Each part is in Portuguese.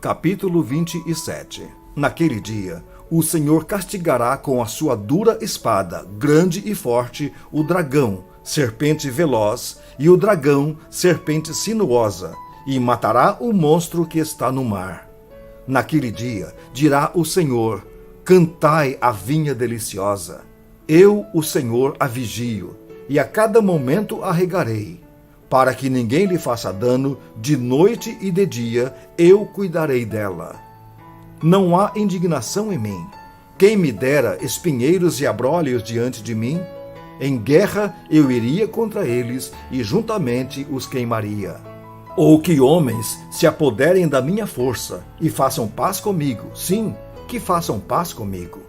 Capítulo 27. Naquele dia, o Senhor castigará com a sua dura espada, grande e forte, o dragão, serpente veloz, e o dragão, serpente sinuosa, e matará o monstro que está no mar. Naquele dia, dirá o Senhor: cantai a vinha deliciosa. Eu, o Senhor, a vigio, e a cada momento a regarei. Para que ninguém lhe faça dano, de noite e de dia, eu cuidarei dela. Não há indignação em mim. Quem me dera espinheiros e abrolhos diante de mim? Em guerra eu iria contra eles e juntamente os queimaria. Ou que homens se apoderem da minha força e façam paz comigo, sim, que façam paz comigo.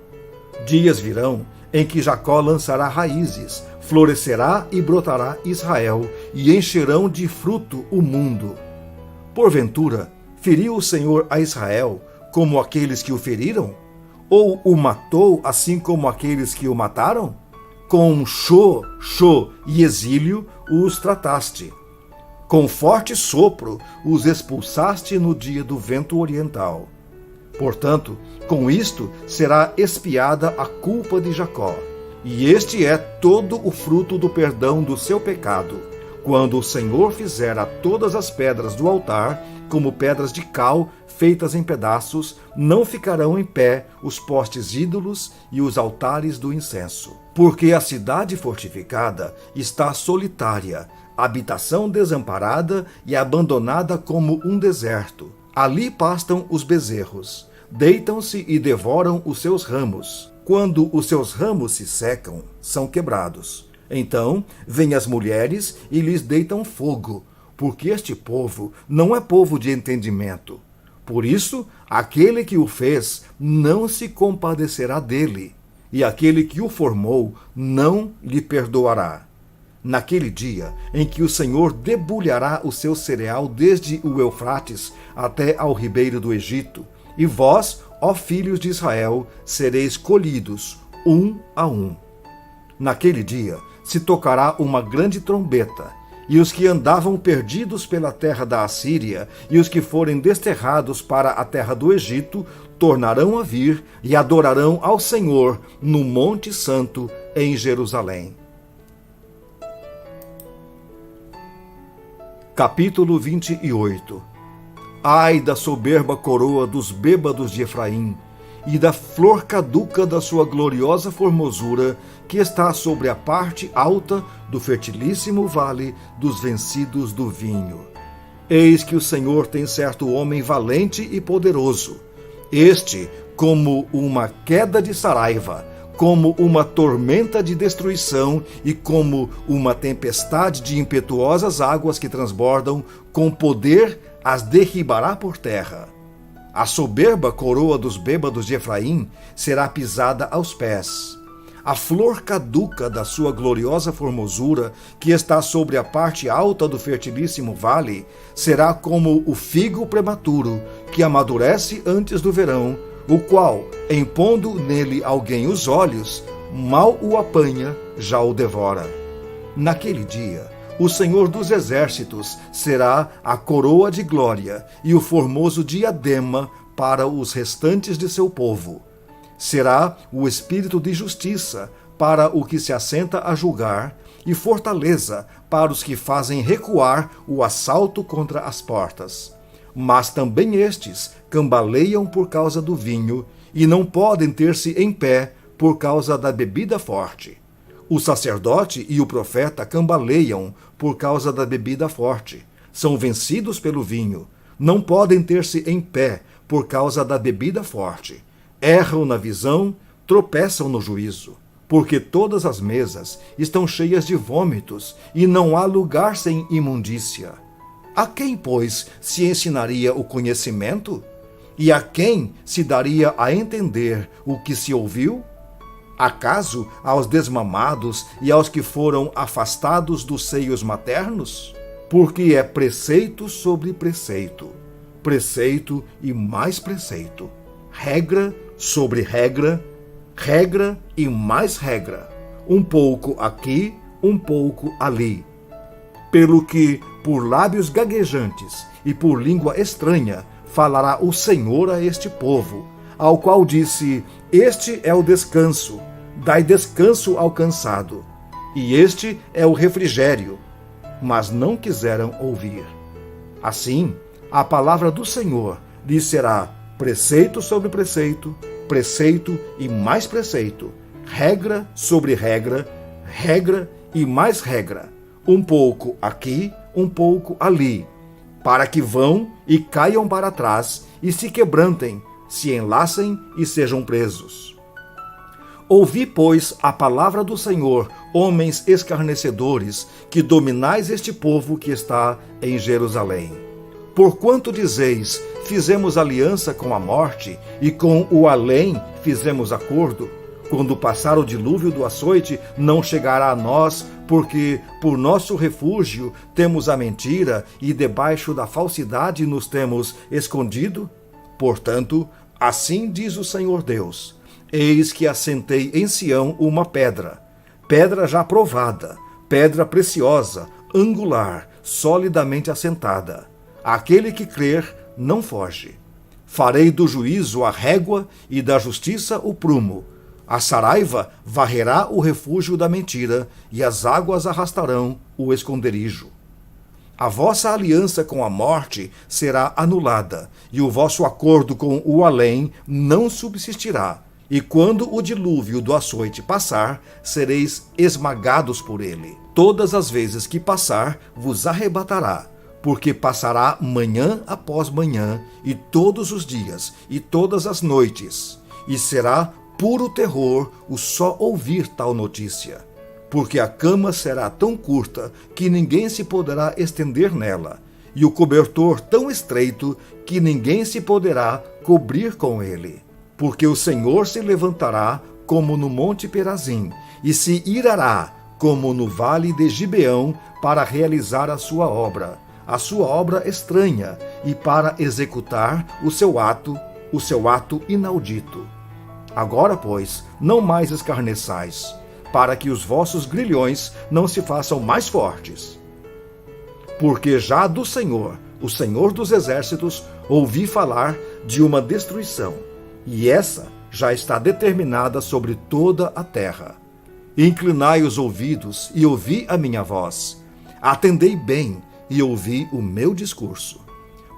Dias virão em que Jacó lançará raízes, florescerá e brotará Israel, e encherão de fruto o mundo. Porventura, feriu o Senhor a Israel como aqueles que o feriram? Ou o matou assim como aqueles que o mataram? Com chô e exílio os trataste. Com forte sopro os expulsaste no dia do vento oriental. Portanto, com isto será expiada a culpa de Jacó, e este é todo o fruto do perdão do seu pecado, quando o Senhor fizer a todas as pedras do altar, como pedras de cal feitas em pedaços, não ficarão em pé os postes ídolos e os altares do incenso. Porque a cidade fortificada está solitária, habitação desamparada e abandonada como um deserto. Ali pastam os bezerros, deitam-se e devoram os seus ramos. Quando os seus ramos se secam, são quebrados. Então vêm as mulheres e lhes deitam fogo, porque este povo não é povo de entendimento. Por isso, aquele que o fez não se compadecerá dele, e aquele que o formou não lhe perdoará. Naquele dia em que o Senhor debulhará o seu cereal desde o Eufrates até ao ribeiro do Egito, e vós, ó filhos de Israel, sereis colhidos, um a um. Naquele dia se tocará uma grande trombeta, e os que andavam perdidos pela terra da Assíria e os que forem desterrados para a terra do Egito tornarão a vir e adorarão ao Senhor no Monte Santo em Jerusalém. Capítulo 28. Ai da soberba coroa dos bêbados de Efraim, e da flor caduca da sua gloriosa formosura, que está sobre a parte alta do fertilíssimo vale dos vencidos do vinho. Eis que o Senhor tem certo homem valente e poderoso, este como uma queda de saraiva, como uma tormenta de destruição e como uma tempestade de impetuosas águas que transbordam, com poder as derribará por terra. A soberba coroa dos bêbados de Efraim será pisada aos pés. A flor caduca da sua gloriosa formosura, que está sobre a parte alta do fertilíssimo vale, será como o figo prematuro, que amadurece antes do verão, o qual, impondo nele alguém os olhos, mal o apanha, já o devora. Naquele dia, o Senhor dos Exércitos será a coroa de glória e o formoso diadema para os restantes de seu povo. Será o espírito de justiça para o que se assenta a julgar e fortaleza para os que fazem recuar o assalto contra as portas. Mas também estes cambaleiam por causa do vinho e não podem ter-se em pé por causa da bebida forte. O sacerdote e o profeta cambaleiam por causa da bebida forte. São vencidos pelo vinho. Não podem ter-se em pé por causa da bebida forte. Erram na visão, tropeçam no juízo. Porque todas as mesas estão cheias de vômitos e não há lugar sem imundícia. A quem, pois, se ensinaria o conhecimento? E a quem se daria a entender o que se ouviu? Acaso aos desmamados e aos que foram afastados dos seios maternos? Porque é preceito sobre preceito, preceito e mais preceito, regra sobre regra, regra e mais regra, um pouco aqui, um pouco ali. Pelo que, por lábios gaguejantes e por língua estranha, falará o Senhor a este povo, ao qual disse: Este é o descanso, dai descanso ao cansado, e este é o refrigério. Mas não quiseram ouvir. Assim, a palavra do Senhor lhes será preceito sobre preceito, preceito e mais preceito, regra sobre regra, regra e mais regra, um pouco aqui, um pouco ali, para que vão e caiam para trás e se quebrantem, se enlacem e sejam presos. Ouvi, pois, a palavra do Senhor, homens escarnecedores, que dominais este povo que está em Jerusalém. Porquanto dizeis: fizemos aliança com a morte, e com o além fizemos acordo, quando passar o dilúvio do açoite, não chegará a nós, porque por nosso refúgio temos a mentira, e debaixo da falsidade nos temos escondido? Portanto, assim diz o Senhor Deus: eis que assentei em Sião uma pedra, pedra já provada, pedra preciosa, angular, solidamente assentada. Aquele que crer não foge. Farei do juízo a régua e da justiça o prumo. A saraiva varrerá o refúgio da mentira, e as águas arrastarão o esconderijo. A vossa aliança com a morte será anulada, e o vosso acordo com o além não subsistirá. E quando o dilúvio do açoite passar, sereis esmagados por ele. Todas as vezes que passar, vos arrebatará, porque passará manhã após manhã, e todos os dias, e todas as noites, e será puro terror o só ouvir tal notícia, porque a cama será tão curta que ninguém se poderá estender nela, e o cobertor tão estreito que ninguém se poderá cobrir com ele. Porque o Senhor se levantará como no monte Perazim, e se irará como no vale de Gibeão, para realizar a sua obra estranha, e para executar o seu ato inaudito. Agora, pois, não mais escarneçais, para que os vossos grilhões não se façam mais fortes. Porque já do Senhor, o Senhor dos exércitos, ouvi falar de uma destruição, e essa já está determinada sobre toda a terra. Inclinai os ouvidos e ouvi a minha voz. Atendei bem e ouvi o meu discurso.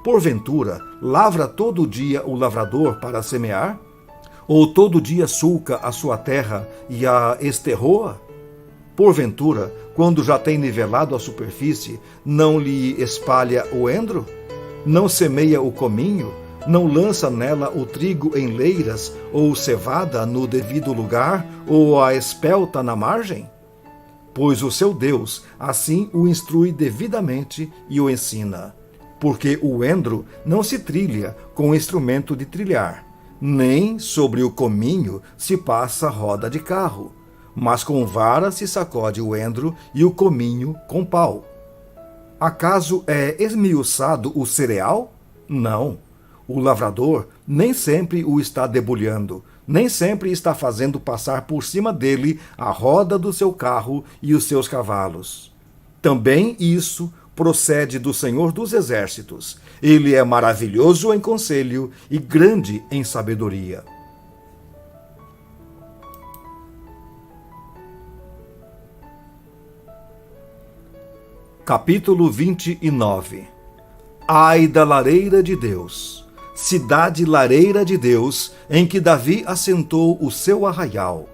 Porventura, lavra todo dia o lavrador para semear? Ou todo dia sulca a sua terra e a esterroa? Porventura, quando já tem nivelado a superfície, não lhe espalha o endro? Não semeia o cominho? Não lança nela o trigo em leiras, ou cevada no devido lugar, ou a espelta na margem? Pois o seu Deus assim o instrui devidamente e o ensina. Porque o endro não se trilha com instrumento de trilhar, nem sobre o cominho se passa roda de carro, mas com vara se sacode o endro e o cominho com pau. Acaso é esmiuçado o cereal? Não. O lavrador nem sempre o está debulhando, nem sempre está fazendo passar por cima dele a roda do seu carro e os seus cavalos. Também isso procede do Senhor dos Exércitos. Ele é maravilhoso em conselho e grande em sabedoria. Capítulo 29. Ai da lareira de Deus, cidade lareira de Deus, em que Davi assentou o seu arraial.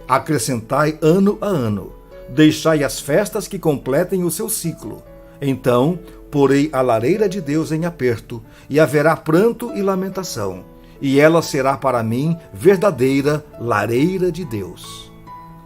Acrescentai ano a ano, deixai as festas que completem o seu ciclo. Então porei a lareira de Deus em aperto, e haverá pranto e lamentação, e ela será para mim verdadeira lareira de Deus.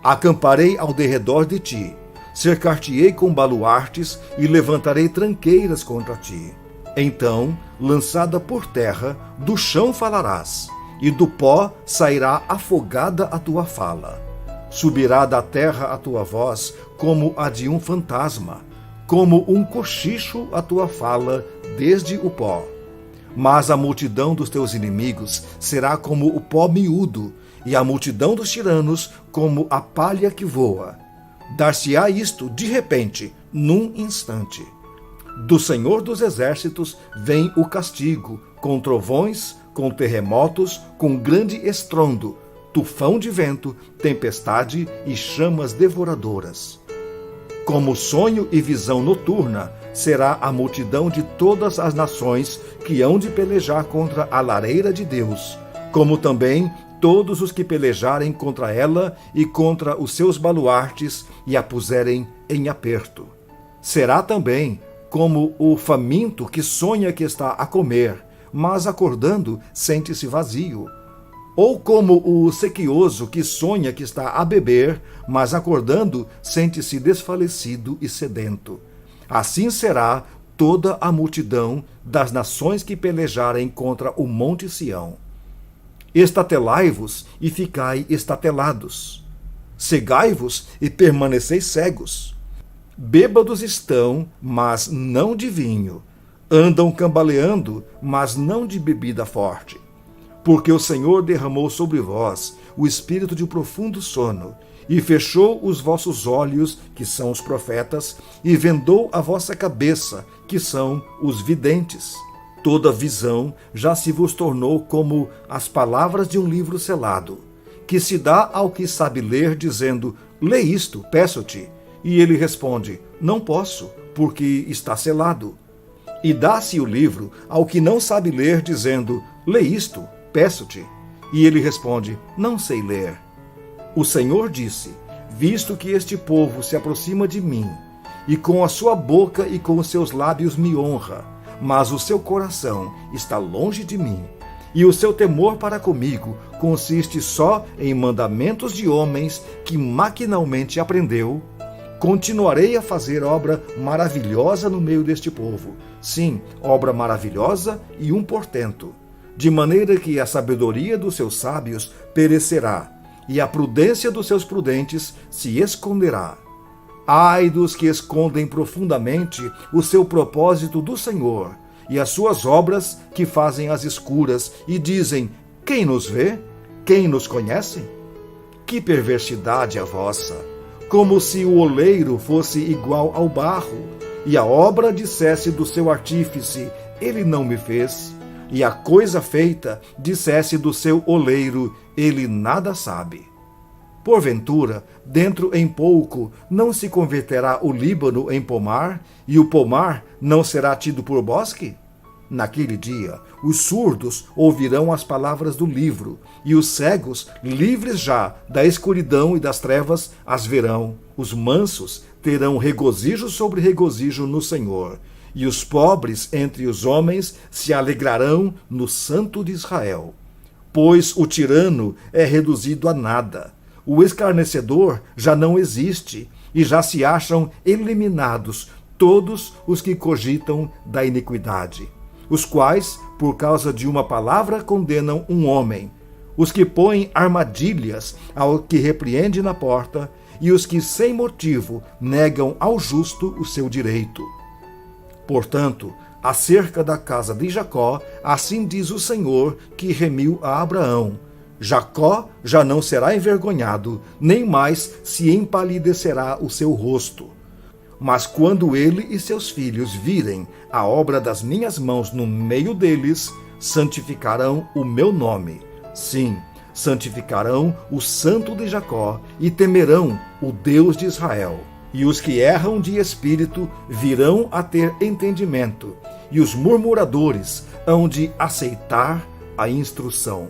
Acamparei ao derredor de ti, cercar-te-ei com baluartes, e levantarei tranqueiras contra ti. Então, lançada por terra, do chão falarás, e do pó sairá afogada a tua fala. Subirá da terra a tua voz como a de um fantasma, como um cochicho a tua fala desde o pó. Mas a multidão dos teus inimigos será como o pó miúdo, e a multidão dos tiranos como a palha que voa. Dar-se-á isto de repente, num instante. Do Senhor dos Exércitos vem o castigo, com trovões, com terremotos, com grande estrondo, tufão de vento, tempestade e chamas devoradoras. Como sonho e visão noturna será a multidão de todas as nações que hão de pelejar contra a lareira de Deus, como também todos os que pelejarem contra ela e contra os seus baluartes e a puserem em aperto. Será também como o faminto que sonha que está a comer, mas acordando sente-se vazio. Ou como o sequioso que sonha que está a beber, mas acordando sente-se desfalecido e sedento. Assim será toda a multidão das nações que pelejarem contra o monte Sião. Estatelai-vos e ficai estatelados. Cegai-vos e permaneceis cegos. Bêbados estão, mas não de vinho. Andam cambaleando, mas não de bebida forte. Porque o Senhor derramou sobre vós o espírito de profundo sono, e fechou os vossos olhos, que são os profetas, e vendou a vossa cabeça, que são os videntes. Toda visão já se vos tornou como as palavras de um livro selado, que se dá ao que sabe ler, dizendo: lê isto, peço-te. E ele responde: não posso, porque está selado. E dá-se o livro ao que não sabe ler, dizendo: lê isto, peço-te. E ele responde: não sei ler. O Senhor disse: visto que este povo se aproxima de mim, e com a sua boca e com os seus lábios me honra, mas o seu coração está longe de mim, e o seu temor para comigo consiste só em mandamentos de homens que maquinalmente aprendeu, continuarei a fazer obra maravilhosa no meio deste povo, sim, obra maravilhosa e um portento, de maneira que a sabedoria dos seus sábios perecerá, e a prudência dos seus prudentes se esconderá. Ai dos que escondem profundamente o seu propósito do Senhor, e as suas obras que fazem às escuras, e dizem: quem nos vê? Quem nos conhece? Que perversidade a vossa! Como se o oleiro fosse igual ao barro, e a obra dissesse do seu artífice: ele não me fez, e a coisa feita dissesse do seu oleiro: ele nada sabe. Porventura, dentro em pouco, não se converterá o Líbano em pomar, e o pomar não será tido por bosque? Naquele dia, os surdos ouvirão as palavras do livro, e os cegos, livres já da escuridão e das trevas, as verão. Os mansos terão regozijo sobre regozijo no Senhor, e os pobres entre os homens se alegrarão no Santo de Israel. Pois o tirano é reduzido a nada, o escarnecedor já não existe, e já se acham eliminados todos os que cogitam da iniquidade, os quais, por causa de uma palavra, condenam um homem, os que põem armadilhas ao que repreende na porta, e os que sem motivo negam ao justo o seu direito. Portanto, acerca da casa de Jacó, assim diz o Senhor que remiu a Abraão: Jacó já não será envergonhado, nem mais se empalidecerá o seu rosto. Mas quando ele e seus filhos virem a obra das minhas mãos no meio deles, santificarão o meu nome. Sim, santificarão o Santo de Jacó e temerão o Deus de Israel. E os que erram de espírito virão a ter entendimento, e os murmuradores hão de aceitar a instrução.